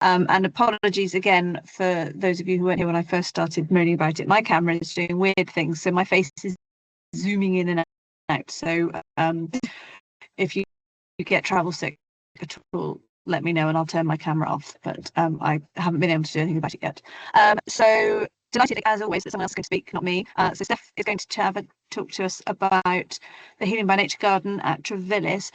And apologies again for those of you who weren't here when I first started moaning about it. My camera is doing weird things, so my face is zooming in and out. So if you get travel sick at all, let me know and I'll turn my camera off. But I haven't been able to do anything about it yet. So delighted as always that someone else can speak, not me. So Steph is going to talk to us about the Healing by Nature Garden at Trevillis.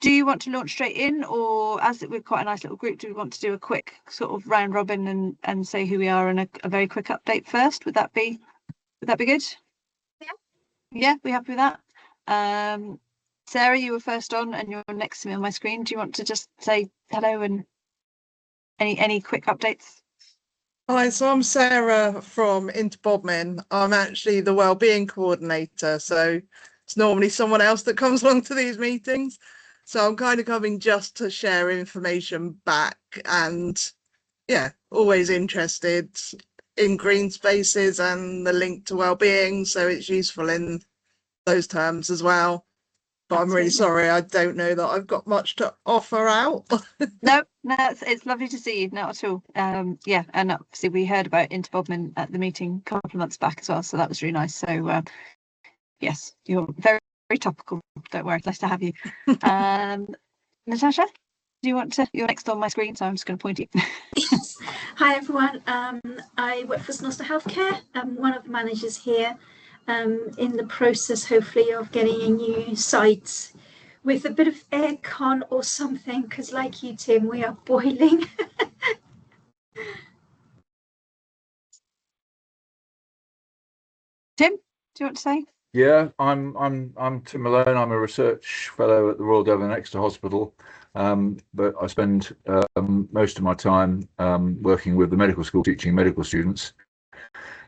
Do you want to launch straight in, or as we're quite a nice little group, do we want to do a quick sort of round robin and say who we are and a very quick update first? Would that be good? Yeah, we happy with that? Sarah, you were first on and you're next to me on my screen. Do you want to just say hello and any quick updates? Hi, so I'm Sarah from Interbodmin. I'm actually the wellbeing coordinator, so it's normally someone else that comes along to these meetings. So I'm kind of coming just to share information back, and yeah, always interested in green spaces and the link to wellbeing, so it's useful in those terms as well. But I'm really sorry, I don't know that I've got much to offer out. No, it's lovely to see you. Not at all. Yeah, and obviously we heard about Interbodmin at the meeting a couple of months back as well, so that was really nice. So yes, you're very, very topical. Don't worry, nice to have you. Natasha, do you want to? You're next on my screen, so I'm just going to point you. Yes. Hi everyone. I work for Snoster Healthcare. I'm one of the managers here. In the process, hopefully, of getting a new site with a bit of aircon or something, because like you, Tim, we are boiling. Tim, do you want to say? Yeah, I'm Tim Malone. I'm a research fellow at the Royal Devon and Exeter Hospital, but I spend most of my time working with the medical school, teaching medical students,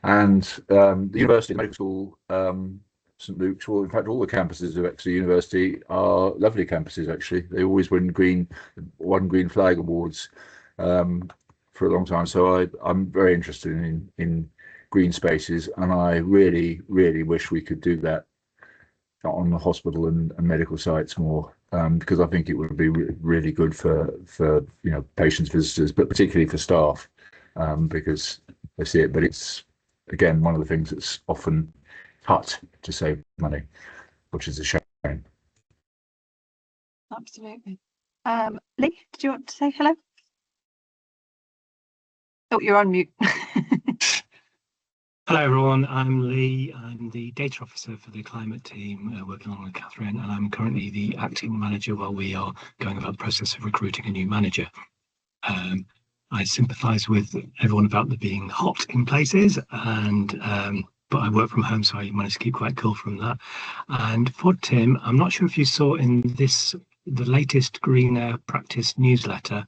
and the university medical school, St Luke's. Well, in fact, all the campuses of Exeter University are lovely campuses. Actually, they always won green flag awards for a long time. So I'm very interested in green spaces, and I really wish we could do that on the hospital and medical sites more, because I think it would be really good for patients, visitors, but particularly for staff, because they see it. But it's again one of the things that's often cut to save money, which is a shame. Absolutely. Lee, did you want to say hello? Oh, you're on mute. Hello everyone, I'm Lee. I'm the data officer for the climate team, working along with Catherine, and I'm currently the acting manager while we are going about the process of recruiting a new manager. I sympathise with everyone about there being hot in places, and but I work from home, so I managed to keep quite cool from that. And for Tim, I'm not sure if you saw in the latest Greener Practice newsletter,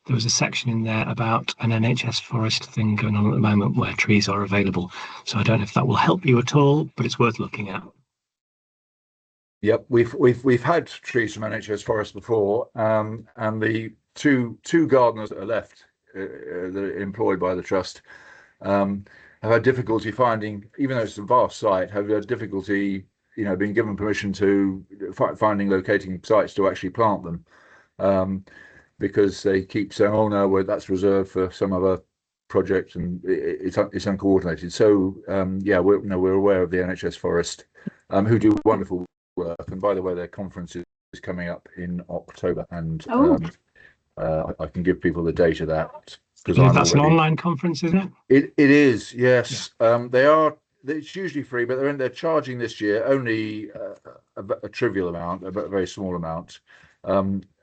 there was a section in there about an NHS forest thing going on at the moment where trees are available. So I don't know if that will help you at all, but it's worth looking at. Yep, we've had trees from NHS forest before, and the two gardeners that are left, that are employed by the trust, have had difficulty finding, even though it's a vast site, have had difficulty, being given permission to locating sites to actually plant them. Because they keep saying, "Oh no, well, that's reserved for some other project," and it's uncoordinated. So yeah, we're aware of the NHS Forest, who do wonderful work. And by the way, their conference is coming up in October, and I can give people the date of that because that's an online conference, isn't it? It is, yes. Yeah. It's usually free, but they're charging this year only a trivial amount, a very small amount.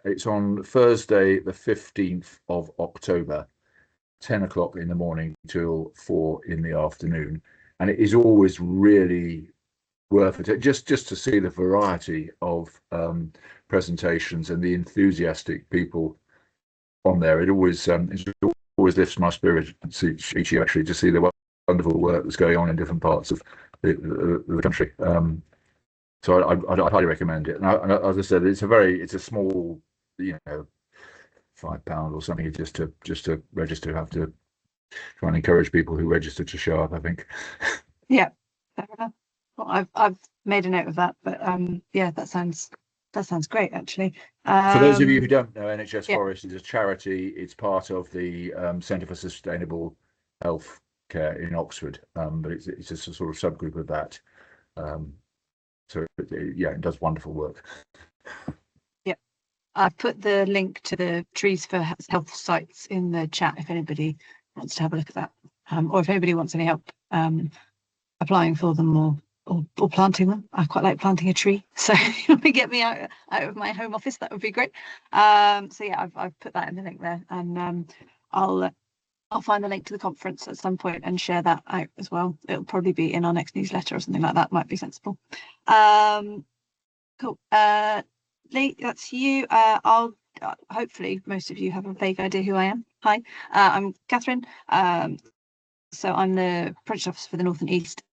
It's on Thursday, the 15th of October, 10 o'clock in the morning till 4 in the afternoon. And it is always really worth it, just to see the variety of presentations and the enthusiastic people on there. It always lifts my spirit each year, actually, to see the wonderful work that's going on in different parts of the country. So I highly recommend it. And as I said, it's a small, £5 or something just to register. Have to try and encourage people who register to show up, I think. Yeah, fair enough. Well, I've made a note of that, but yeah, that sounds great actually. For those of you who don't know, NHS yeah. Forest is a charity. It's part of the Centre for Sustainable Health Care in Oxford, but it's a sort of subgroup of that. So yeah, it does wonderful work. Yeah, I've put the link to the Trees for Health sites in the chat if anybody wants to have a look at that, or if anybody wants any help applying for them or planting them. I quite like planting a tree, so if you want to get me out of my home office, that would be great. So yeah, I've put that in the link there, and I'll find the link to the conference at some point and share that out as well. It'll probably be in our next newsletter or something like that. Might be sensible. Cool. Lee, that's you. I'll hopefully most of you have a vague idea who I am. Hi, I'm Catherine. So I'm the project officer for the North and East,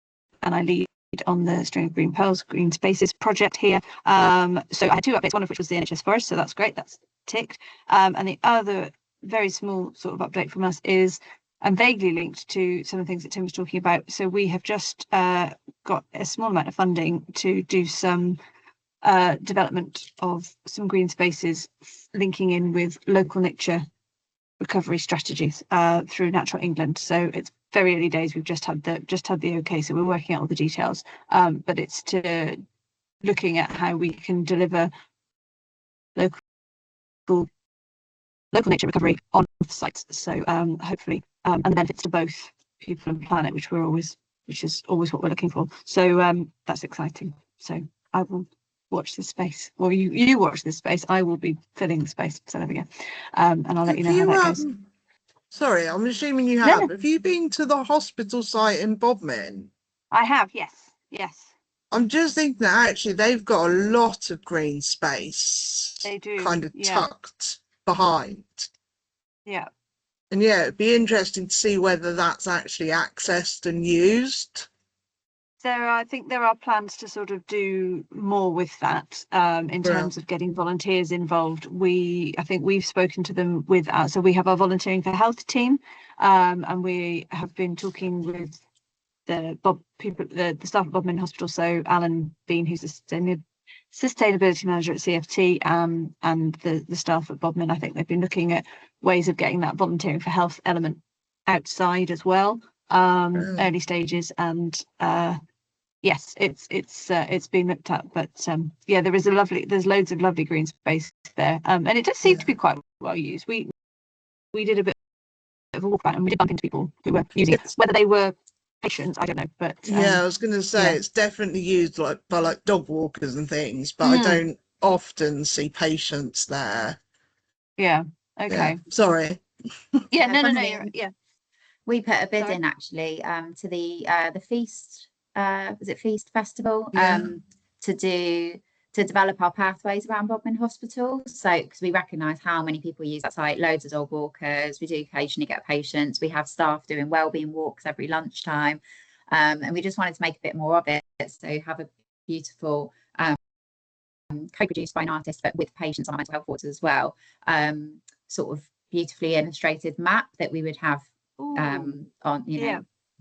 and I lead on the String of Green Pearls, Green Spaces project here. So I had two updates, one of which was the NHS Forest, so that's great, that's ticked. And the other very small sort of update from us is, and vaguely linked to some of the things that Tim was talking about. So we have just got a small amount of funding to do some development of some green spaces, linking in with local nature recovery strategies through Natural England. So it's very early days. We've just had the okay, so we're working out all the details. But it's to looking at how we can deliver local nature recovery on sites. So hopefully, and the benefits to both people and planet, which is always what we're looking for. So that's exciting. So I will watch this space, or you watch this space. I will be filling the space. So there we go. And I'll let you know how that goes. Sorry, I'm assuming you have. Have you been to the hospital site in Bodmin? I have, yes. I'm just thinking that actually they've got a lot of green space. They do, kind of tucked behind. Yeah. And yeah, it'd be interesting to see whether that's actually accessed and used. I think there are plans to sort of do more with that in terms of getting volunteers involved. I think we've spoken to them with so we have our Volunteering for Health team, and we have been talking with the staff at Bodmin Hospital. So Alan Bean, who's the sustainability manager at CFT, and the staff at Bodmin, I think they've been looking at ways of getting that Volunteering for Health element outside as well, early stages, and yes, it's been looked at, but yeah, there's loads of lovely green space there, and it does seem to be quite well used. We did a bit of a walkabout, and we did bump into people who were using it. Whether they were patients, I don't know, but yeah, I was going to say it's definitely used by dog walkers and things, but I don't often see patients there. Yeah. Okay. Yeah. Sorry. Yeah. No. Yeah. We put a bid in actually to the Feast. Was it Feast Festival? To develop our pathways around Bodmin Hospital. So because we recognise how many people use that site, loads of dog walkers. We do occasionally get patients. We have staff doing wellbeing walks every lunchtime, and we just wanted to make a bit more of it. So have a beautiful co-produced by an artist, but with patients on our mental health wards as well. Sort of beautifully illustrated map that we would have on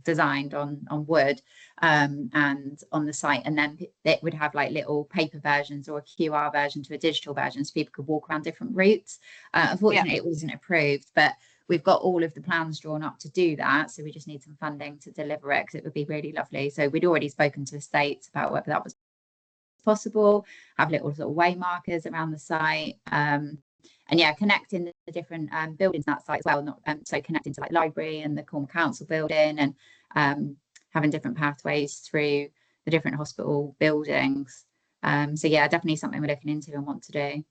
designed on wood and on the site, and then it would have like little paper versions or a QR version to a digital version, so people could walk around different routes. Unfortunately, it wasn't approved, but we've got all of the plans drawn up to do that, so we just need some funding to deliver it, because it would be really lovely. So we'd already spoken to the states about whether that was possible, have little sort of way markers around the site, and yeah, connecting the different buildings on that site as well, so connecting to like library and the Cornwall Council building, and having different pathways through the different hospital buildings. So yeah, definitely something we're looking into and want to do.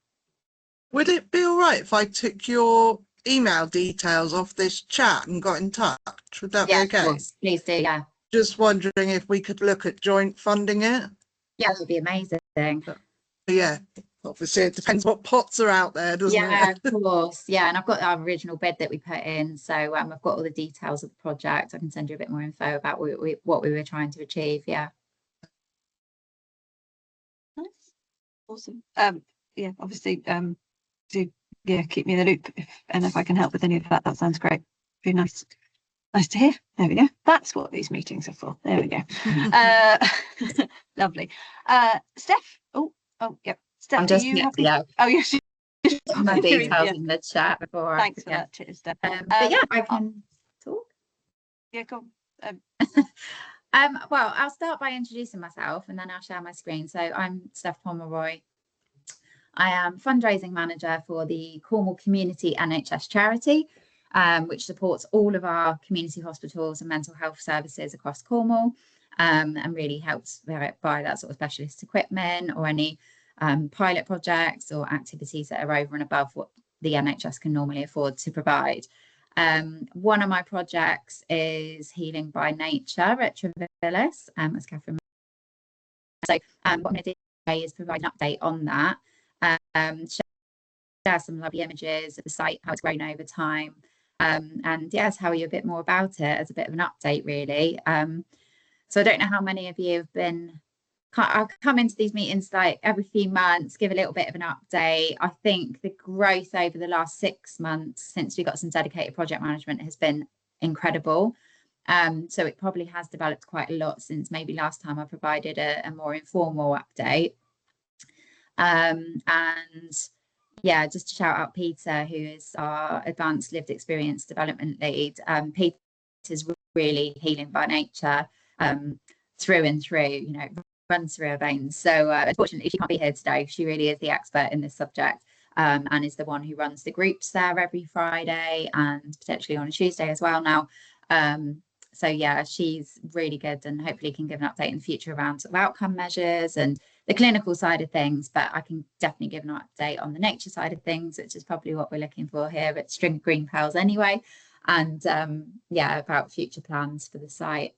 Would it be all right if I took your email details off this chat and got in touch? Would that be okay? Yes, please do. Yeah. Just wondering if we could look at joint funding it. Yeah, that would be amazing. Yeah, obviously it depends what pots are out there, doesn't it? Yeah, of course. Yeah, and I've got our original bid that we put in, so I've got all the details of the project. I can send you a bit more info about what we were trying to achieve. Yeah. Nice. Awesome. Yeah, obviously do keep me in the loop if I can help with any of that. That sounds great. Be nice to hear. There we go. That's what these meetings are for. There we go. Lovely. Steph. Oh, yep. Steph, I'm just, are you happy? yeah. Oh, yes. my details Yeah. in the chat before. Thanks for that. Cheers, Steph. But yeah, I can talk. Yeah, cool. Well, I'll start by introducing myself and then I'll share my screen. So I'm Steph Pomeroy. I am fundraising manager for the Cornwall Community NHS charity, which supports all of our community hospitals and mental health services across Cornwall, and really helps buy that sort of specialist equipment or any pilot projects or activities that are over and above what the NHS can normally afford to provide. One of my projects is Healing by Nature at Trevillis, as Catherine. So what I'm going to do today is provide an update on that, share some lovely images of the site, how it's grown over time, and yeah, tell you a bit more about it as a bit of an update, really. So I don't know how many of you have been. I'll come into these meetings like every few months, give a little bit of an update. I think the growth over the last 6 months since we got some dedicated project management has been incredible. So it probably has developed quite a lot since maybe last time I provided a more informal update. And yeah, just to shout out Peter, who is our advanced lived experience development lead. Peter's really healing by nature through and through, you know, runs through her veins. So unfortunately she can't be here today. She really is the expert in this subject, and is the one who runs the groups there every Friday and potentially on a Tuesday as well now. So yeah, she's really good and hopefully can give an update in the future around sort of outcome measures and the clinical side of things, but I can definitely give an update on the nature side of things, which is probably what we're looking for here at String of Green Pals anyway. And yeah, about future plans for the site.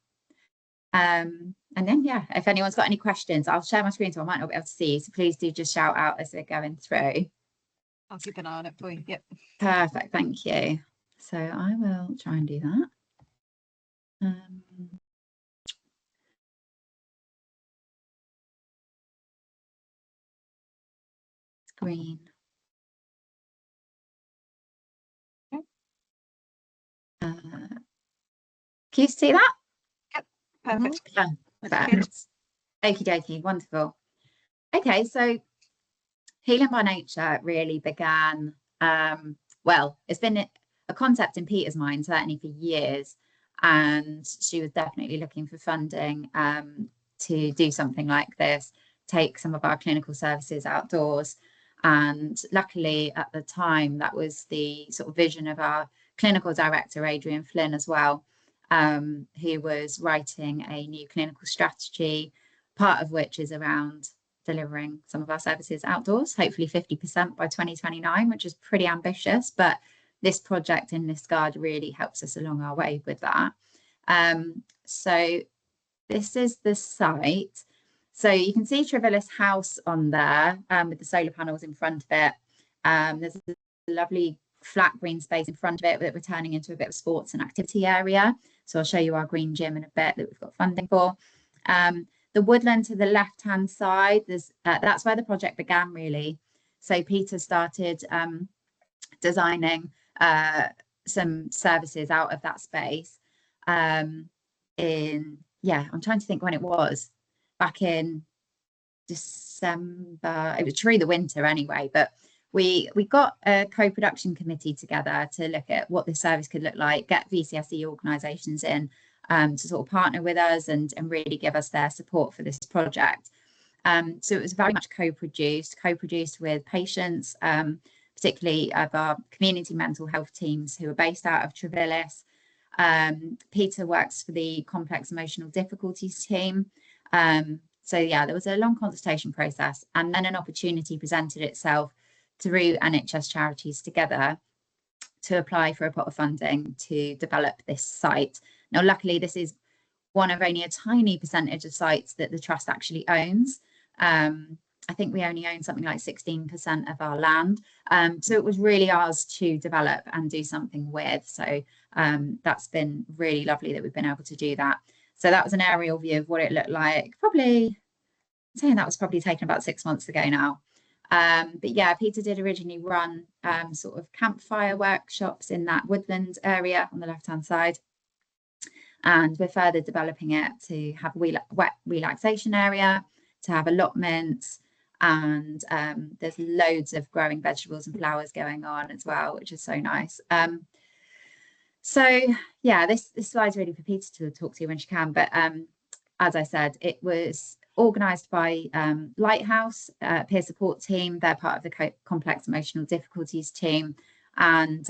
And then, yeah, if anyone's got any questions, I'll share my screen so I might not be able to see. So please do just shout out as we're going through. I'll keep an eye on it for you. Yep. Perfect. Thank you. So I will try and do that. Screen. Okay. Can you see that? Yep. Perfect. Perfect. Okie dokie, wonderful. Okay, so Healing by Nature really began, well, it's been a concept in Peter's mind certainly for years, and she was definitely looking for funding to do something like this, take some of our clinical services outdoors. And luckily at the time that was the sort of vision of our clinical director Adrian Flynn as well, who was writing a new clinical strategy, part of which is around delivering some of our services outdoors, hopefully 50% by 2029, which is pretty ambitious, but this project in this regard really helps us along our way with that. So this is the site. So you can see Trevillis House on there with the solar panels in front of it. There's a lovely flat green space in front of it that we're turning into a bit of a sports and activity area. So I'll show you our green gym in a bit that we've got funding for. The woodland to the left-hand side, that's where the project began, really. So Peter started designing some services out of that space I'm trying to think when it was, back in December. It was through the winter anyway, but we got a co-production committee together to look at what this service could look like, get VCSE organisations in to sort of partner with us and really give us their support for this project. So it was very much co-produced with patients, particularly of our community mental health teams who are based out of Trevillis. Peter works for the complex emotional difficulties team. So yeah, there was a long consultation process, and then an opportunity presented itself through NHS Charities Together to apply for a pot of funding to develop this site. Now, luckily, this is one of only a tiny percentage of sites that the Trust actually owns. I think we only own something like 16% of our land. So it was really ours to develop and do something with. So that's been really lovely that we've been able to do that. So that was an aerial view of what it looked like. Probably, I'm saying that was probably taken about 6 months ago now. But yeah, Peter did originally run sort of campfire workshops in that woodland area on the left-hand side. And we're further developing it to have a wet relaxation area, to have allotments, and there's loads of growing vegetables and flowers going on as well, which is so nice. So yeah, this slide's really for Peter to talk to you when she can, but as I said, it was organised by Lighthouse peer support team. They're part of the complex emotional difficulties team, and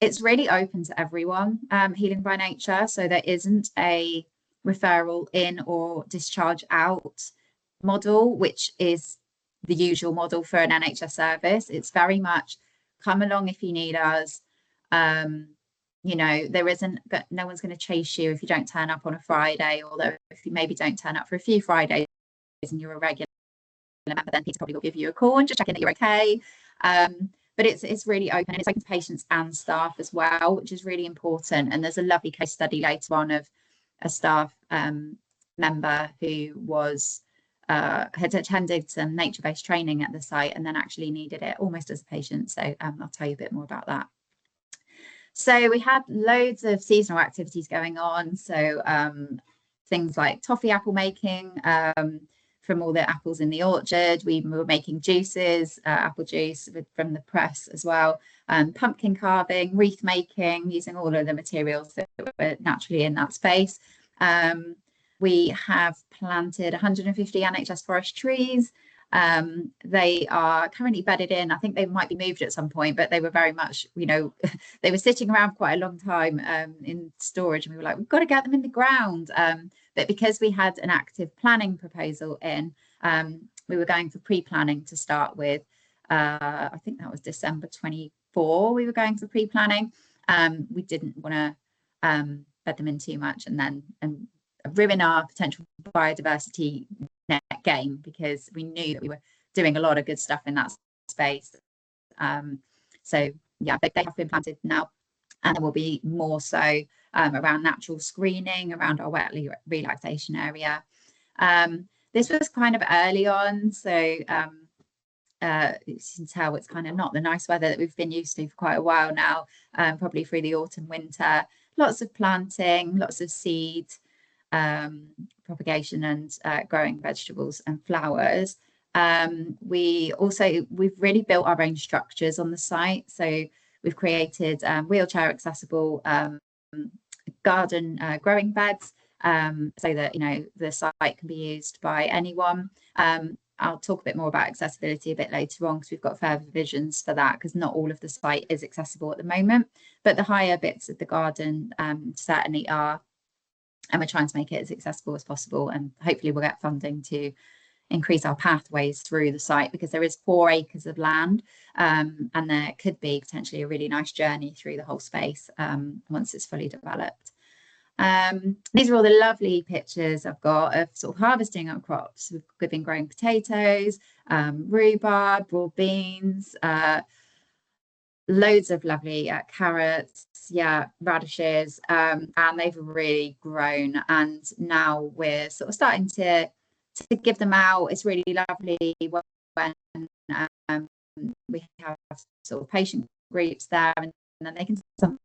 it's really open to everyone, Healing by Nature. So there isn't a referral in or discharge out model, which is the usual model for an NHS service. It's very much come along if you need us. You know, there isn't, no one's going to chase you if you don't turn up on a Friday, although if you maybe don't turn up for a few Fridays and you're a regular member, then Peter probably will give you a call and just check in that you're okay. But it's really open, and it's open to patients and staff as well, which is really important. And there's a lovely case study later on of a staff member who was had attended some nature-based training at the site and then actually needed it almost as a patient. So I'll tell you a bit more about that. So we had loads of seasonal activities going on. So things like toffee apple making from all the apples in the orchard. We were making juices, apple juice from the press as well, pumpkin carving, wreath making, using all of the materials that were naturally in that space. We have planted 150 NHS forest trees. They are currently bedded in. I think they might be moved at some point, but they were very much, you know, they were sitting around quite a long time in storage, and we were like, we've got to get them in the ground. But because we had an active planning proposal in, we were going for pre-planning to start with. I think that was December 24. We were going for pre-planning. We didn't want to bed them in too much and ruin our potential biodiversity net game, because we knew that we were doing a lot of good stuff in that space. So yeah, they have been planted now, and there will be more so around natural screening around our wet relaxation area. This was kind of early on, so you can tell it's kind of not the nice weather that we've been used to for quite a while now, probably through the autumn winter. Lots of planting, lots of seed propagation, and growing vegetables and flowers. We've really built our own structures on the site. So we've created wheelchair accessible garden growing beds, so that, you know, the site can be used by anyone. I'll talk a bit more about accessibility a bit later on, because we've got further visions for that, because not all of the site is accessible at the moment, but the higher bits of the garden certainly are. And we're trying to make it as accessible as possible, and hopefully we'll get funding to increase our pathways through the site, because there is 4 acres of land, and there could be potentially a really nice journey through the whole space once it's fully developed. These are all the lovely pictures I've got of sort of harvesting our crops. We've been growing potatoes, rhubarb, broad beans, loads of lovely carrots, radishes, and they've really grown, and now we're sort of starting to give them out. It's really lovely when we have sort of patient groups there, and then they can sometimes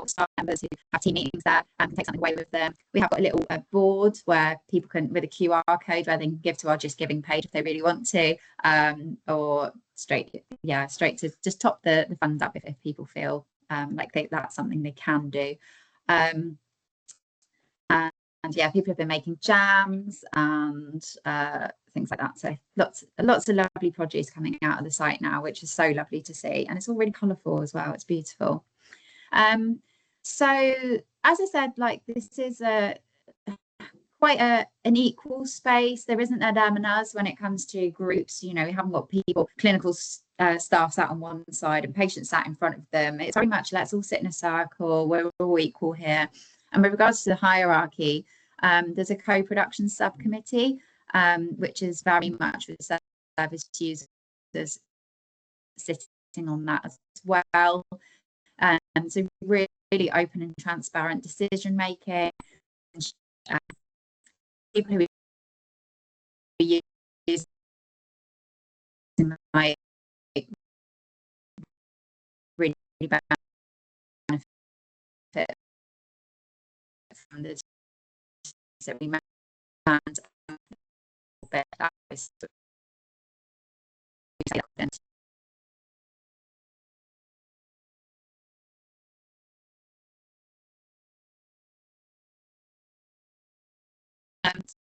staff members who have team meetings there and take something away with them. We have got a little board where people can, with a QR code, where they can give to our Just Giving page if they really want to, or straight to just top the funds up if people feel like that's something they can do. And yeah, people have been making jams and things like that. So lots of lovely produce coming out of the site now, which is so lovely to see, and it's all really colourful as well. It's beautiful. So as I said, like, this is quite an equal space. There isn't a them and us when it comes to groups. You know, we haven't got people, clinical staff sat on one side and patients sat in front of them. It's very much let's all sit in a circle, we're all equal here. And with regards to the hierarchy, there's a co-production subcommittee, which is very much with service users sitting on that as well. So really open and transparent decision making. People who are using like really benefit from the that we and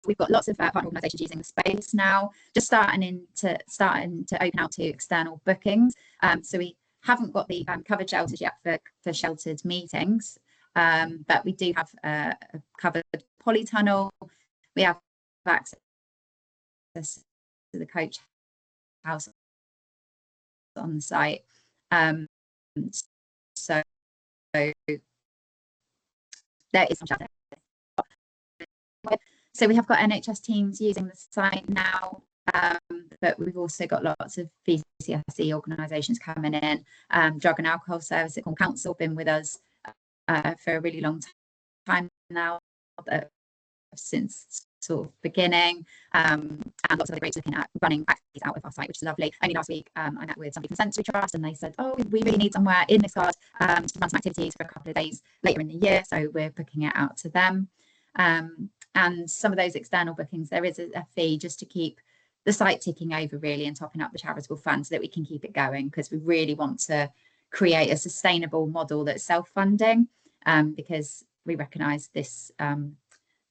We've got lots of partner organisations using the space now, just starting to open out to external bookings. So we haven't got the covered shelters yet for sheltered meetings, but we do have a covered polytunnel. We have access to the coach house on the site. So there is some shelter. So we have got NHS teams using the site now, but we've also got lots of VCSE organisations coming in. Drug and Alcohol Service at Cornwall Council been with us for a really long time now, since sort of beginning, and lots of other groups looking at running activities out of our site, which is lovely. Only last week I met with somebody from Sensory Trust, and they said, oh, we really need somewhere in this guard to run some activities for a couple of days later in the year, so we're booking it out to them. And some of those external bookings, there is a fee just to keep the site ticking over really, and topping up the charitable fund so that we can keep it going, because we really want to create a sustainable model that's self-funding, because we recognise this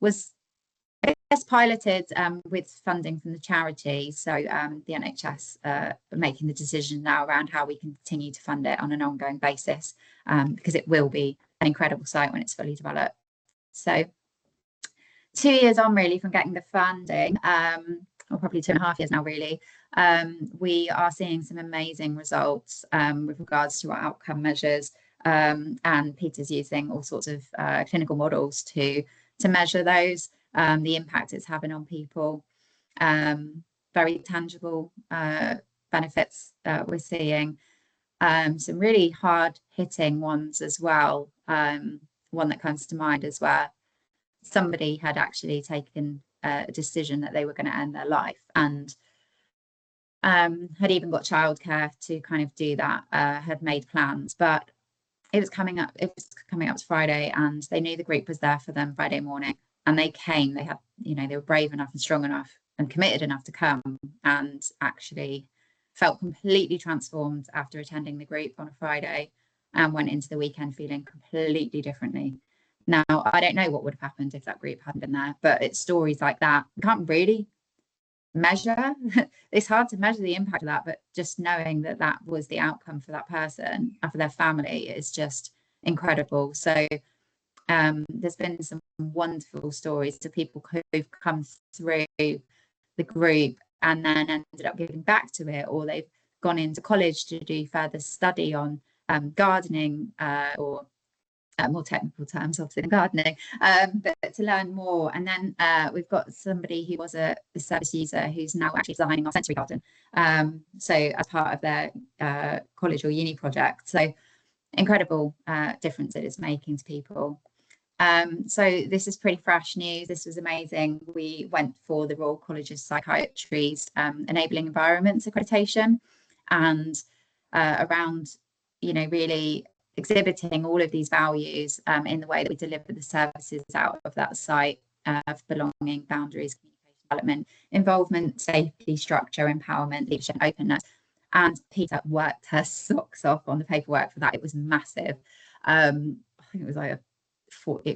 was, I guess, piloted with funding from the charity. So the NHS are making the decision now around how we continue to fund it on an ongoing basis, because it will be an incredible site when it's fully developed. So 2 years on really from getting the funding, or probably 2.5 years now really, we are seeing some amazing results with regards to our outcome measures, and Peter's using all sorts of clinical models to measure those, the impact it's having on people, very tangible benefits we're seeing, some really hard hitting ones as well. One that comes to mind is where somebody had actually taken a decision that they were going to end their life, and had even got childcare to kind of do that, had made plans, but it was coming up to Friday, and they knew the group was there for them Friday morning, and they came. They had, they were brave enough and strong enough and committed enough to come, and actually felt completely transformed after attending the group on a Friday, and went into the weekend feeling completely differently. Now, I don't know what would have happened if that group hadn't been there, but it's stories like that. You can't really measure. It's hard to measure the impact of that, but just knowing that that was the outcome for that person and for their family is just incredible. So there's been some wonderful stories of people who've come through the group and then ended up giving back to it, or they've gone into college to do further study on gardening, or more technical terms obviously than gardening, but to learn more. And then we've got somebody who was a service user who's now actually designing our sensory garden, so as part of their college or uni project. So incredible difference it is making to people. So this is pretty fresh news. This was amazing. We went for the Royal College of Psychiatry's enabling environments accreditation, and around really exhibiting all of these values in the way that we deliver the services out of that site, of belonging, boundaries, communication, development, involvement, safety, structure, empowerment, leadership, openness. And Peter worked her socks off on the paperwork for that. It was massive. I think it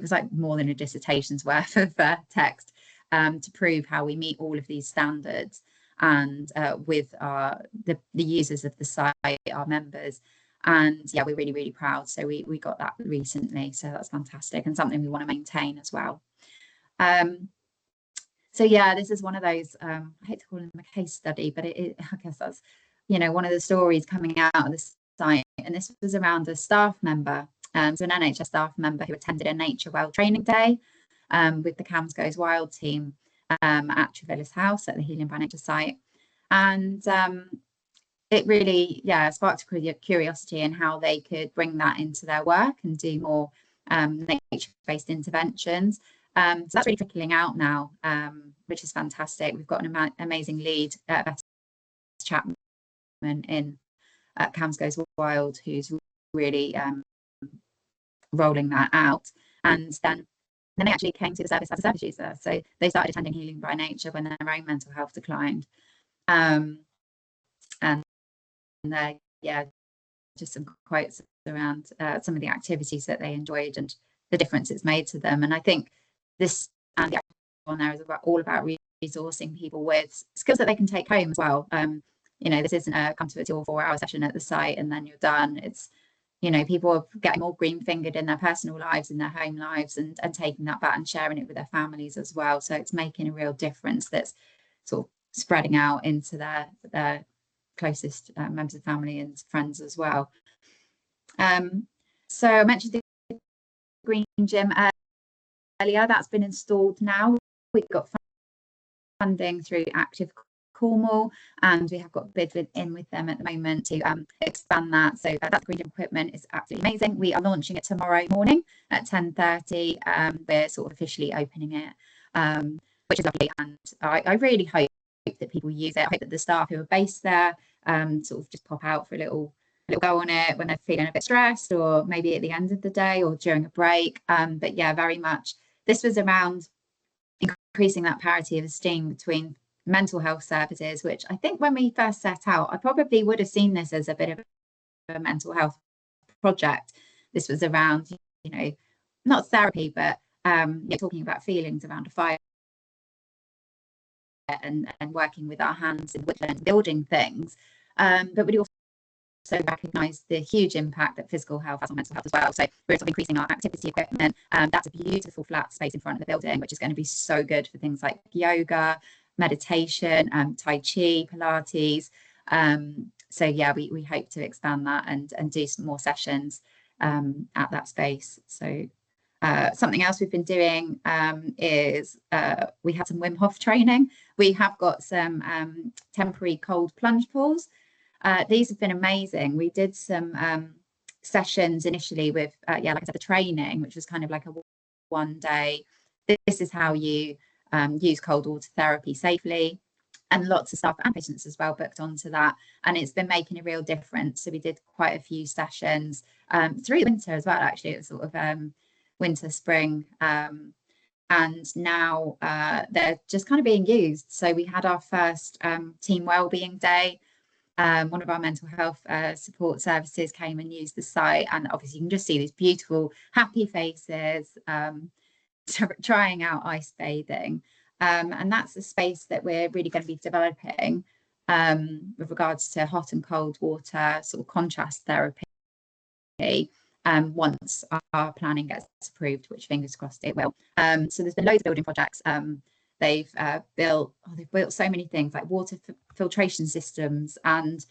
was like more than a dissertation's worth of text to prove how we meet all of these standards, and with the users of the site, our members. And yeah, we're really, really proud. So we got that recently. So that's fantastic, and something we want to maintain as well. So yeah, this is one of those, I hate to call them a case study, but I guess that's, one of the stories coming out of the site. And this was around a staff member, so an NHS staff member who attended a Nature Well training day with the Cams Goes Wild team at Trevellis House at the Healing by Nature site. And it really, sparked curiosity in how they could bring that into their work and do more nature-based interventions. So that's really trickling out now, which is fantastic. We've got an amazing lead, Chapman, in Cams Goes Wild, who's really rolling that out. And then they actually came to the service as a service user. So they started attending Healing by Nature when their own mental health declined. And there, yeah, just some quotes around some of the activities that they enjoyed and the difference it's made to them. And I think this and the on there is all about resourcing people with skills that they can take home as well. You know, this isn't a come to a 2 or 4 hour session at the site and then you're done. It's, you know, people are getting more green fingered in their personal lives, in their home lives, and taking that back and sharing it with their families as well. So it's making a real difference that's sort of spreading out into their closest members of family and friends as well. So I mentioned the green gym earlier. That's been installed now. We've got funding through Active Cornwall, and we have got bids in with them at the moment to expand that. So that green gym equipment is absolutely amazing. We are launching it tomorrow morning at 10:30. We're sort of officially opening it, which is lovely, and I really hope that people use it. I hope that the staff who are based there sort of just pop out for a little go on it when they're feeling a bit stressed, or maybe at the end of the day or during a break. But yeah, very much this was around increasing that parity of esteem between mental health services, which I think when we first set out, I probably would have seen this as a bit of a mental health project. This was around, you know, not therapy, but talking about feelings around a fire and working with our hands in woodland, building things. But we also recognise the huge impact that physical health has on mental health as well. So we're sort of increasing our activity equipment. That's a beautiful flat space in front of the building, which is going to be so good for things like yoga, meditation, Tai Chi, Pilates. So yeah, we hope to expand that and do some more sessions at that space. So something else we've been doing is we had some Wim Hof training. We have got some temporary cold plunge pools. These have been amazing. We did some sessions initially with, like I said, the training, which was kind of like a 1 day. This is how you use cold water therapy safely. And lots of staff and patients as well booked onto that. And it's been making a real difference. So we did quite a few sessions through winter as well, actually. It was sort of winter, spring. And now they're just kind of being used. So we had our first team wellbeing day. One of our mental health support services came and used the site, and obviously you can just see these beautiful happy faces trying out ice bathing, and that's a space that we're really going to be developing with regards to hot and cold water sort of contrast therapy once our planning gets approved, which fingers crossed it will. So there's been loads of building projects. They've built so many things like water filtration systems, and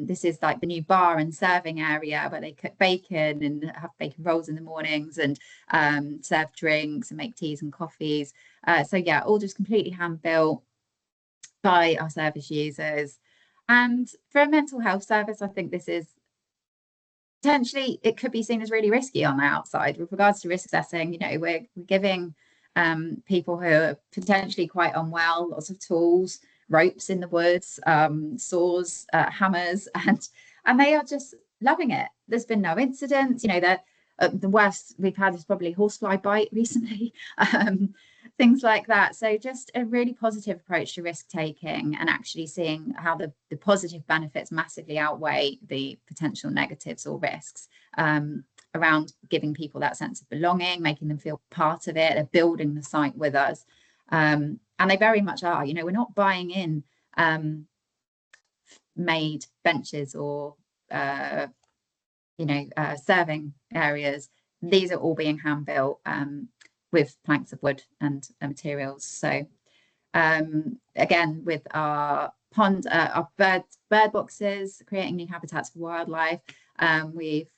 this is like the new bar and serving area where they cook bacon and have bacon rolls in the mornings and serve drinks and make teas and coffees. So yeah, all just completely hand built by our service users. And for a mental health service, I think this is potentially, it could be seen as really risky on the outside with regards to risk assessing. You know, we're giving people who are potentially quite unwell lots of tools, ropes in the woods, saws, hammers, and they are just loving it. There's been no incidents. You know, the worst we've had is probably horsefly bite recently, things like that. So just a really positive approach to risk taking, and actually seeing how the positive benefits massively outweigh the potential negatives or risks. Around giving people that sense of belonging, making them feel part of it. They're building the site with us, and they very much are. You know, we're not buying in made benches or serving areas. These are all being hand built with planks of wood and materials. So again, with our pond, our bird boxes, creating new habitats for wildlife. We've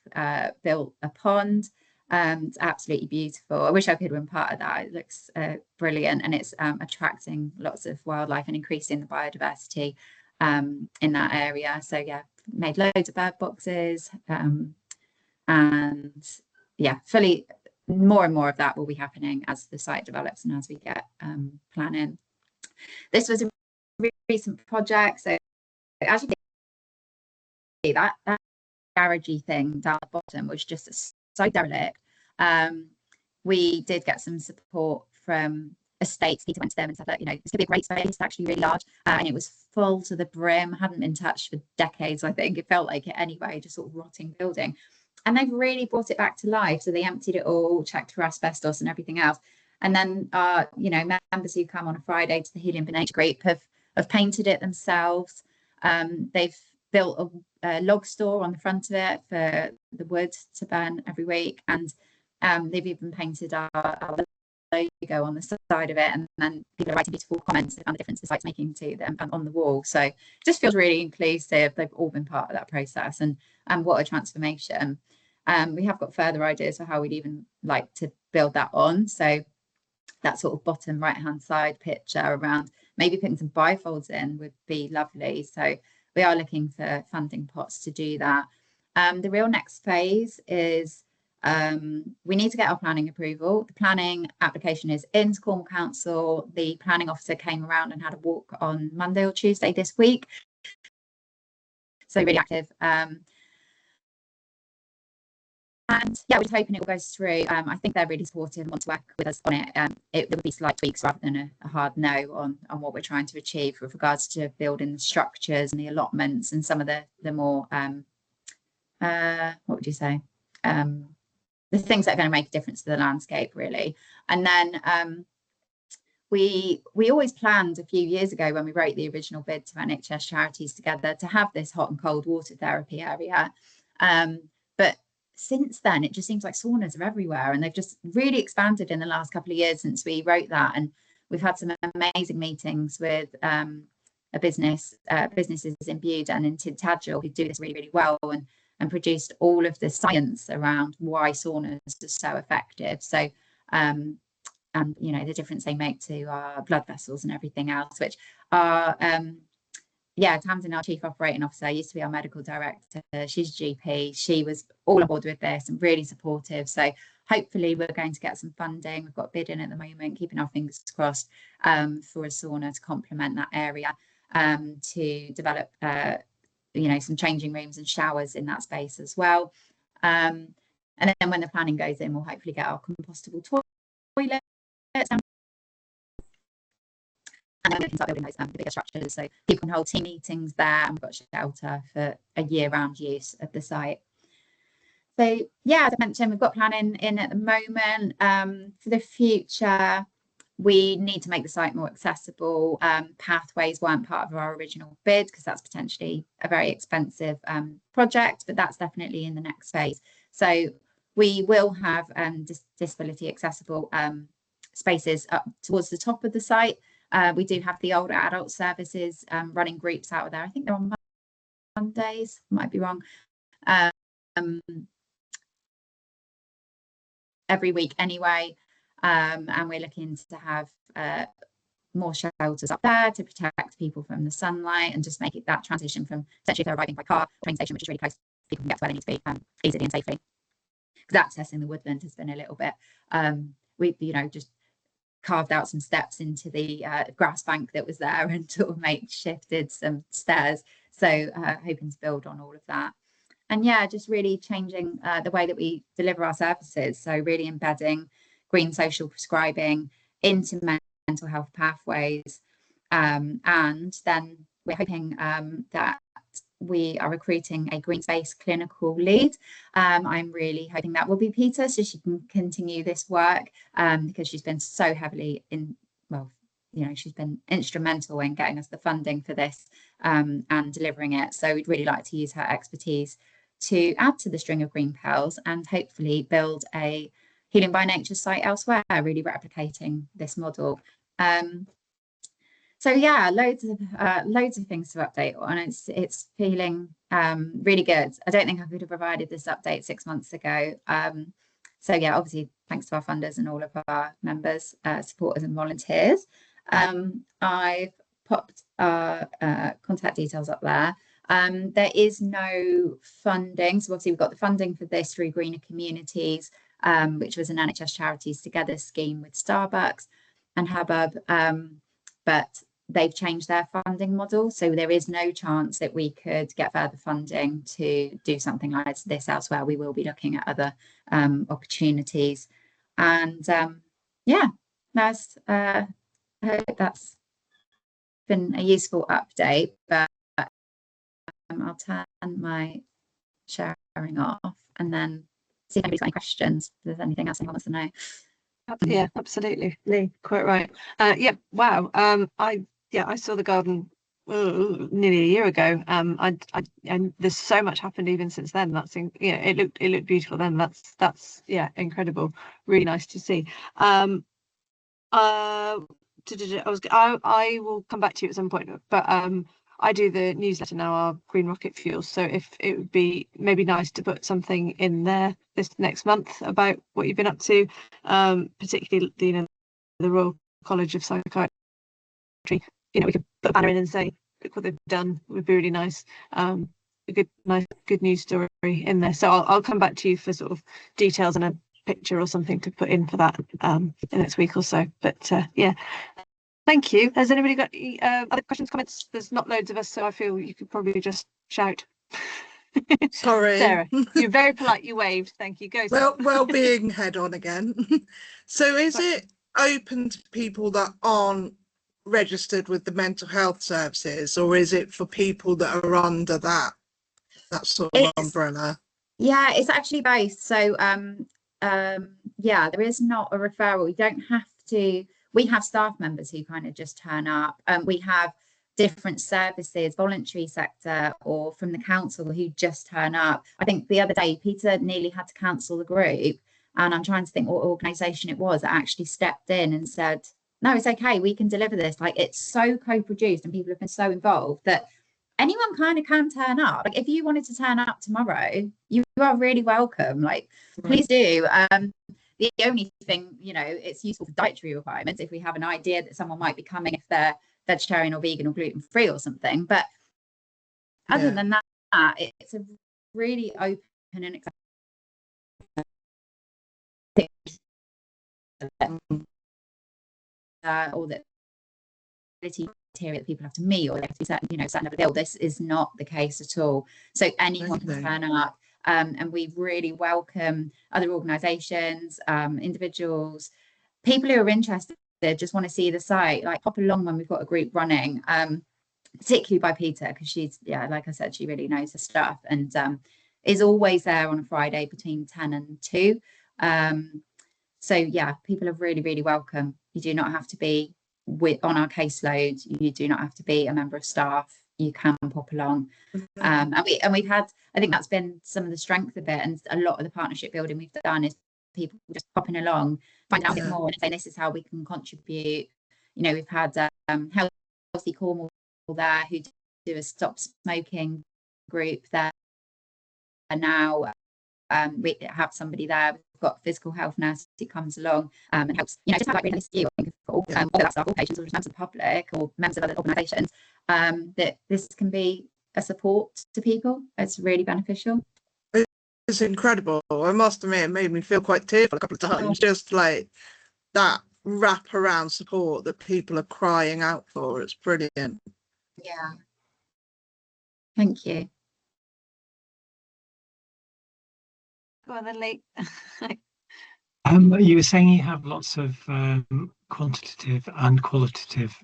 built a pond. It's absolutely beautiful. I wish I could have been part of that. It looks brilliant, and it's attracting lots of wildlife and increasing the biodiversity in that area. So yeah, made loads of bird boxes, and yeah, more and more of that will be happening as the site develops and as we get planning. This was a recent project. So as you can see, that garagey thing down the bottom was just so derelict. We did get some support from estates, Peter went to them and said that, you know, this could be a great space, it's actually really large, and it was full to the brim, hadn't been touched for decades, I think. It felt like it anyway, just sort of rotting building. And they've really brought it back to life. So they emptied it all, checked for asbestos and everything else. And then, you know, members who come on a Friday to the Healing by Nature group have painted it themselves. They've built a log store on the front of it for the wood to burn every week. And they've even painted our logo on the side of it, and then people are writing beautiful comments about the difference the site's making to them on the wall. So it just feels really inclusive. They've all been part of that process, and what a transformation. We have got further ideas for how we'd even like to build that on. So that sort of bottom right hand side picture around maybe putting some bifolds in would be lovely. So we are looking for funding pots to do that. The real next phase is we need to get our planning approval. The planning application is into Cornwall Council. The planning officer came around and had a walk on Monday or Tuesday this week. So really active. And yeah, we're just hoping it all goes through. I think they're really supportive and want to work with us on it. There will be slight tweaks rather than a hard no on what we're trying to achieve with regards to building the structures and the allotments and some of the more, what would you say? The things that are going to make a difference to the landscape, really. And then we always planned a few years ago when we wrote the original bid to NHS Charities Together to have this hot and cold water therapy area. But since then, it just seems like saunas are everywhere, and they've just really expanded in the last couple of years since we wrote that. And we've had some amazing meetings with businesses in Bude and in Tintagel who do this really, really well, and produced all of the science around why saunas are so effective. So, and you know, the difference they make to our blood vessels and everything else, which are, yeah, Tamsin, our Chief Operating Officer, used to be our Medical Director. She's a GP. She was all on board with this and really supportive. So hopefully we're going to get some funding. We've got a bid in at the moment, keeping our fingers crossed for a sauna to complement that area, to develop you know, some changing rooms and showers in that space as well. And then when the planning goes in, we'll hopefully get our compostable toilets. And then we can start building those the bigger structures so people can hold team meetings there, and we've got shelter for a year-round use of the site. So yeah, as I mentioned, we've got planning in at the moment. For the future, we need to make the site more accessible. Pathways weren't part of our original bid because that's potentially a very expensive project, but that's definitely in the next phase. So we will have disability accessible spaces up towards the top of the site. We do have the older adult services running groups out of there. I think they're on Mondays, might be wrong. Every week anyway. And we're looking to have more shelters up there to protect people from the sunlight and just make it that transition from, essentially if they're arriving by car, train station, which is really close, people can get to where they need to be easily and safely. Because accessing the woodland has been a little bit, we've, you know, just carved out some steps into the grass bank that was there and sort of makeshifted some stairs. So hoping to build on all of that. And yeah, just really changing the way that we deliver our services. So really embedding green social prescribing into mental health pathways. And then we're hoping that we are recruiting a green space clinical lead. I'm really hoping that will be Peter, so she can continue this work because she's been so heavily she's been instrumental in getting us the funding for this and delivering it. So we'd really like to use her expertise to add to the string of green pearls and hopefully build a Healing by Nature site elsewhere, really replicating this model. So yeah, loads of things to update on. It's feeling really good. I don't think I could have provided this update 6 months ago. So yeah, obviously thanks to our funders and all of our members, supporters and volunteers. I've popped our contact details up there. There is no funding. So obviously we've got the funding for this through Greener Communities, which was an NHS Charities Together scheme with Starbucks and Hubbub. But they've changed their funding model. So there is no chance that we could get further funding to do something like this elsewhere. We will be looking at other opportunities. And yeah, nice. I hope that's been a useful update, but I'll turn my sharing off and then see if anybody's got any questions. If there's anything else anyone wants to know. Yeah, absolutely. Lee, quite right. Yeah, wow. I saw the garden nearly a year ago. And there's so much happened even since then. It looked beautiful then. That's yeah, incredible. Really nice to see. I will come back to you at some point, but I do the newsletter now, our Green Rocket Fuel. So if it would be maybe nice to put something in there this next month about what you've been up to, particularly the Royal College of Psychiatry. We could put a banner in and say, look what they've done. It would be really nice. A good news story in there. So I'll come back to you for sort of details and a picture or something to put in for that in the next week or so. But yeah, thank you. Has anybody got other questions, comments? There's not loads of us, so I feel you could probably just shout. Sorry. Sarah, you're very polite. You waved. Thank you. Go. Well-being head on again. So is it open to people that aren't registered with the mental health services, or is it for people that are under that sort of umbrella? Yeah, it's actually both. So yeah, there is not a referral. You don't have to. We have staff members who kind of just turn up. We have different services, voluntary sector or from the council, who just turn up. I think the other day Peter nearly had to cancel the group, and I'm trying to think what organisation it was that actually stepped in and said, no, it's okay, we can deliver this. Like, it's so co-produced and people have been so involved that anyone kind of can turn up. Like, if you wanted to turn up tomorrow, you are really welcome. Like, please do. The only thing, it's useful for dietary requirements if we have an idea that someone might be coming if they're vegetarian or vegan or gluten free or something. But other than that, it's a really open and or that criteria that people have to meet, or they have to be certain level of ill. This is not the case at all. So anyone can turn up, and we really welcome other organisations, individuals, people who are interested, just want to see the site. Like, pop along when we've got a group running, particularly by Peter, because she's, like I said, she really knows her stuff, and is always there on a Friday between 10 and 2. So yeah, people are really, really welcome. You do not have to be on our caseload. You do not have to be a member of staff. You can pop along. And we've had, I think that's been some of the strength of it, and a lot of the partnership building we've done is people just popping along, find out a bit more and saying, this is how we can contribute. We've had Healthy Cornwall there, who do a stop smoking group there now. We have somebody there. We've got physical health nurse who comes along and helps, just have like really nice view, I think, of whether that's staff or patients or members of the public or members of other organisations, that this can be a support to people. It's really beneficial. It's incredible. I must admit, it made me feel quite tearful a couple of times, just like that wraparound support that people are crying out for. It's brilliant. Yeah. Thank you. Go on then, Lee. You were saying you have lots of quantitative and qualitative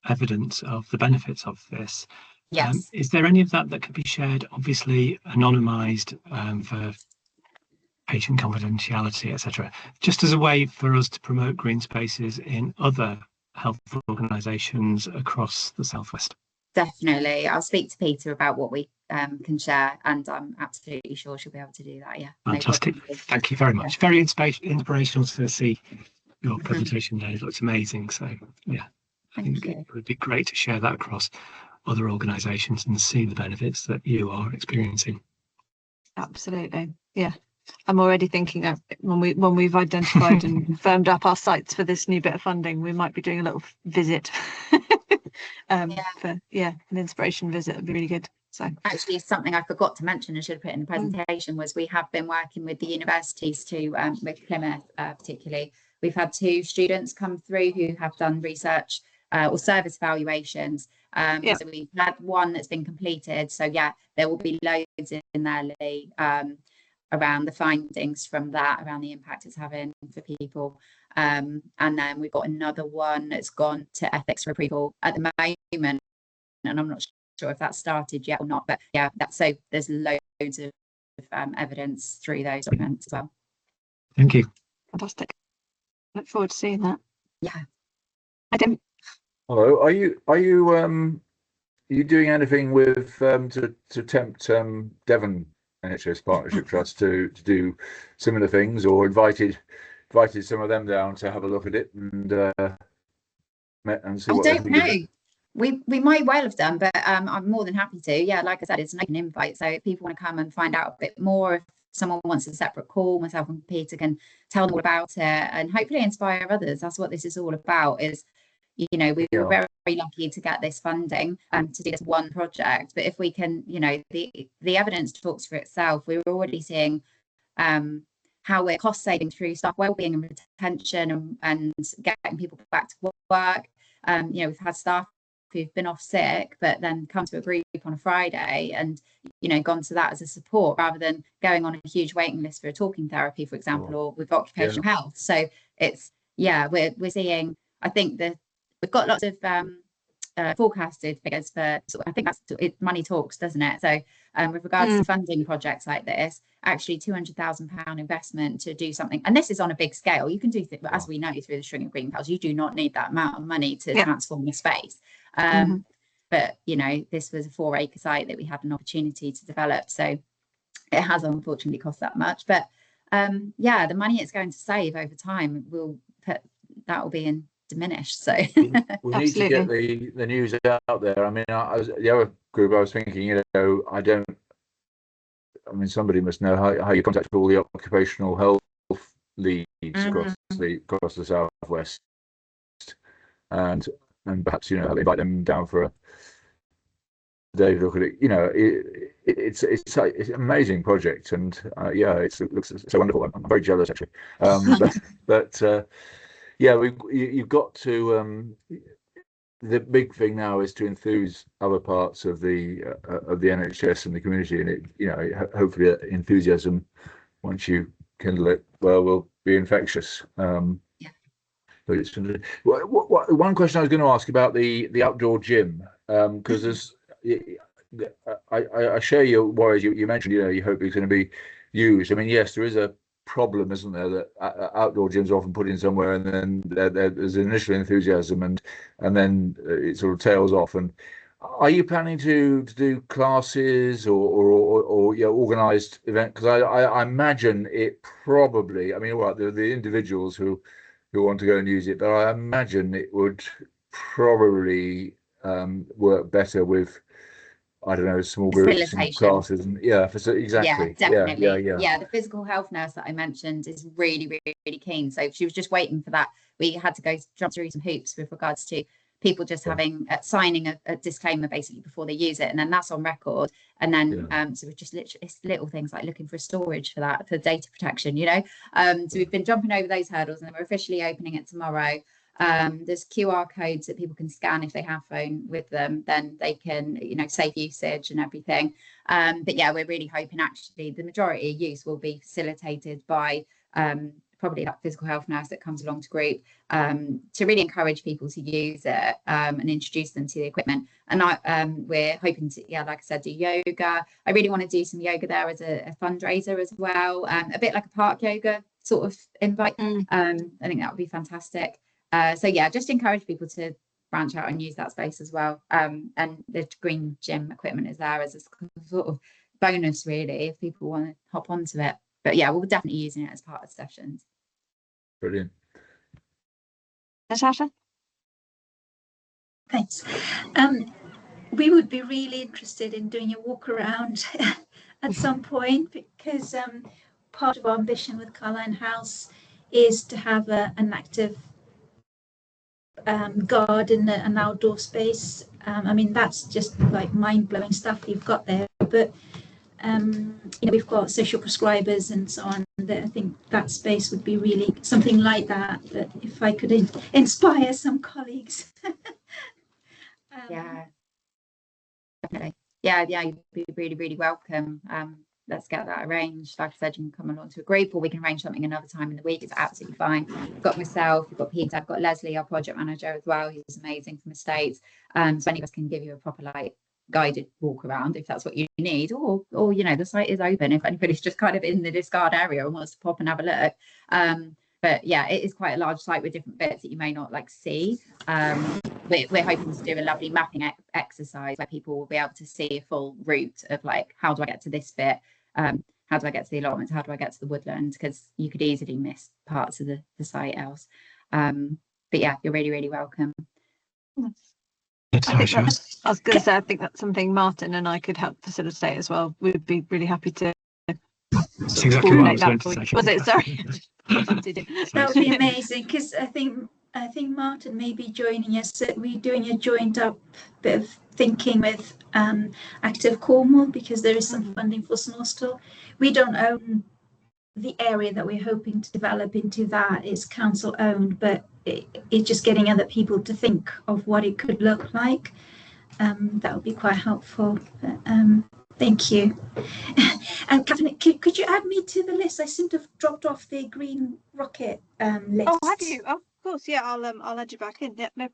evidence of the benefits of this. Yes. Is there any of that could be shared, obviously anonymized, for patient confidentiality, etc., just as a way for us to promote green spaces in other health organisations across the Southwest? Definitely. I'll speak to Peter about what we can share, and I'm absolutely sure she'll be able to do that. Yeah. Fantastic. No, thank you very much. Yeah. Very inspirational to see your presentation there. It looks amazing. So yeah, I think it would be great to share that across other organisations and see the benefits that you are experiencing. Absolutely. Yeah. I'm already thinking of when we've identified and firmed up our sites for this new bit of funding, we might be doing a little visit for an inspiration visit. Would be really good. So actually, something I forgot to mention and should have put in the presentation was we have been working with the universities to with Plymouth particularly. We've had 2 students come through who have done research or service evaluations. So we've had one that's been completed. So yeah, there will be loads in there, Lee. around the findings from that, around the impact it's having for people. And then we've got another one that's gone to ethics for approval at the moment, and I'm not sure if that's started yet or not, but yeah, so there's loads of evidence through those documents as well. Thank you. Fantastic. Look forward to seeing that. Yeah. I don't. Hello, are you doing anything with to tempt Devon NHS Partnership Trust to do similar things, or invited some of them down to have a look at it and see what I they don't think of know. it? We might well have done, but I'm more than happy to. Yeah, like I said, it's an open invite. So if people want to come and find out a bit more, if someone wants a separate call, myself and Peter can tell them all about it and hopefully inspire others. That's what this is all about. Is, we were very, very lucky to get this funding to do this one project. But if we can, the evidence talks for itself. We're already seeing how we're cost saving through staff wellbeing and retention and getting people back to work. We've had staff who've been off sick but then come to a group on a Friday and gone to that as a support rather than going on a huge waiting list for a talking therapy, for example, or with occupational health. So it's we're seeing, I think that we've got lots of forecasted figures for, I think that's it, money talks, doesn't it? So with regards to funding projects like this, actually £200,000 investment to do something, and this is on a big scale. You can do things, as we know through the String of Green Pals, you do not need that amount of money to transform the space. But this was a 4-acre site that we had an opportunity to develop, so it has unfortunately cost that much. But the money it's going to save over time that will be in diminished. So we need to get the news out there. I mean, the other group I was thinking, somebody must know how you contact all the occupational health leads across the southwest, and perhaps invite them down for a day to look at it. It's an amazing project, and it looks so wonderful. I'm very jealous actually, you've got to. The big thing now is to enthuse other parts of the NHS and the community, and hopefully that enthusiasm, once you kindle it, will be infectious. But it's one question I was going to ask about the outdoor gym, because I share your worries. You mentioned you hope it's going to be used. I mean, yes, there is a problem, isn't there, that outdoor gyms are often put in somewhere and then there's initial enthusiasm and then it sort of tails off. And are you planning to do classes or organized event? Because I imagine it probably, the individuals who want to go and use it, but I imagine it would probably work better with, I don't know, small groups and classes, and exactly. Yeah, definitely. Yeah, the physical health nurse that I mentioned is really, really, really keen. So she was just waiting for that. We had to jump through some hoops with regards to people just having signing a disclaimer basically before they use it, and then that's on record. And then so we're just literally, it's little things like looking for storage for that, for data protection, so we've been jumping over those hurdles, and we're officially opening it tomorrow. There's QR codes that people can scan if they have phone with them, then they can save usage and everything. But we're really hoping actually the majority of use will be facilitated by probably that physical health nurse that comes along to group, to really encourage people to use it and introduce them to the equipment. And we're hoping to, like I said, do yoga. I really want to do some yoga there as a fundraiser as well, a bit like a park yoga sort of invite. I think that would be fantastic. Just encourage people to branch out and use that space as well. And the green gym equipment is there as a sort of bonus, really, if people want to hop onto it. But we'll definitely be using it as part of sessions. Brilliant. Natasha? Thanks. We would be really interested in doing a walk around at some point, because part of our ambition with Carline House is to have an active garden, an outdoor space. That's just like mind-blowing stuff you've got there, but we've got social prescribers and so on, that I think that space would be really something like that if I could inspire some colleagues. Definitely. You'd be really, really welcome. let's get that arranged. Like I said, you can come along to a group, or we can arrange something another time in the week. It's absolutely fine. We've got myself, we've got Peter, I've got Leslie, our project manager as well, who's amazing from Estates. So any of us can give you a proper like guided walk around if that's what you need, or you know, the site is open if anybody's just kind of in the discard area and wants to pop and have a look. But yeah, it is quite a large site with different bits that you may not like see. We're hoping to do a lovely mapping exercise where people will be able to see a full route of like, how do I get to this bit? How do I get to the allotments? How do I get to the woodland? Because you could easily miss parts of the site else. But yeah, you're really, really welcome. Sorry, I was going to say, I think that's something Martin and I could help facilitate as well. We'd be really happy to. That's exactly what I was going to say. Was it? Sorry. That would be amazing, because I think Martin may be joining us. We're doing a joined up bit of thinking with Active Cornwall, because there is some funding for Snorstal. We don't own the area that we're hoping to develop into. That is council owned, but it's just getting other people to think of what it could look like. That would be quite helpful. Thank you. And Catherine, could you add me to the list? I seem to have dropped off the green rocket list. Oh, have you? Oh, of course, yeah. I'll add you back in. Yeah, no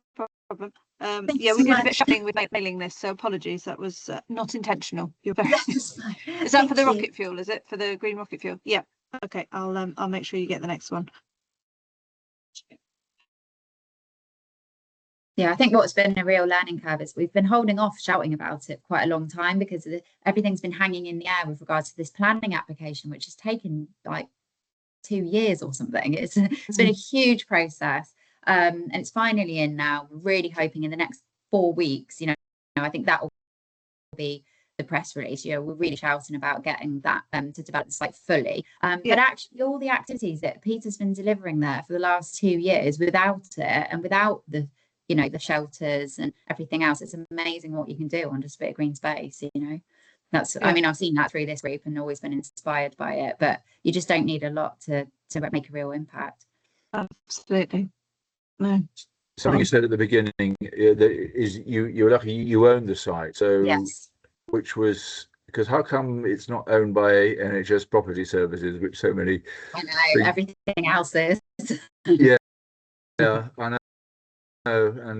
problem. Yeah, we did a bit of shopping with mailing lists, so apologies. That was not intentional. You're very. That's fine. Is that for the rocket fuel? Is it for the green rocket fuel? Yeah. Okay. I'll make sure you get the next one. Yeah, I think what's been a real learning curve is we've been holding off shouting about it quite a long time, because everything's been hanging in the air with regards to this planning application, which has taken like 2 years or something. It's been a huge process, and it's finally in now. We're really hoping in the next 4 weeks, you know, I think that will be the press release. You know, we're really shouting about getting that to develop the site fully. But actually, all the activities that Peter's been delivering there for the last 2 years, without it and without the, you know, the shelters and everything else, it's amazing what you can do on just a bit of green space. You know, that's I mean, I've seen that through this group and always been inspired by it, but you just don't need a lot to make a real impact. Absolutely. No. Something you said at the beginning is you're lucky you own the site. So Yes. Which was, because how come it's not owned by NHS Property Services, which so many. I know, everything else is. Yeah, I know. And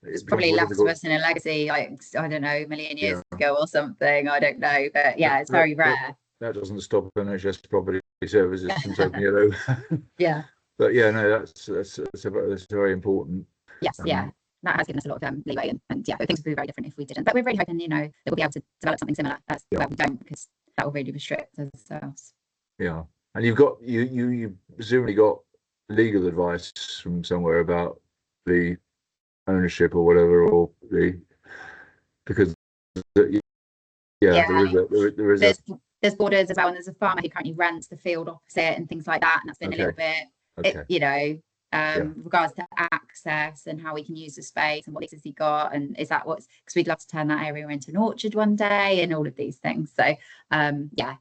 it's probably left to us in a legacy, like, I don't know, a million years ago or something. I don't know, but yeah, it's very rare. That doesn't stop NHS Property Services from taking it over. Yeah. But yeah, no, that's very important. Yes, yeah. That has given us a lot of leeway, and yeah, things would be very different if we didn't. But we're really hoping, you know, that we'll be able to develop something similar. That's where we don't, because that will really restrict ourselves. Yeah, and you presumably got legal advice from somewhere about the ownership or whatever, or because there's borders as well, and there's a farmer who currently rents the field opposite and things like that, and that's been a little bit, you know. Regards to access and how we can use the space and what leases he got, and is that what's, because we'd love to turn that area into an orchard one day, and all of these things. So yeah.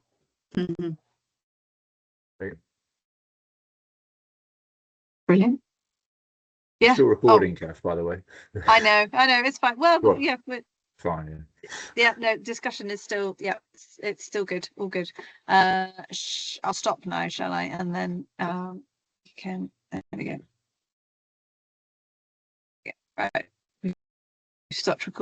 Brilliant. Yeah. Still recording, Kath, by the way. I know, it's fine. Well, yeah, but fine. Yeah, no, discussion is still, it's still good, all good. I'll stop now, shall I? And then you can, there we go. Yeah, right. We've stopped recording.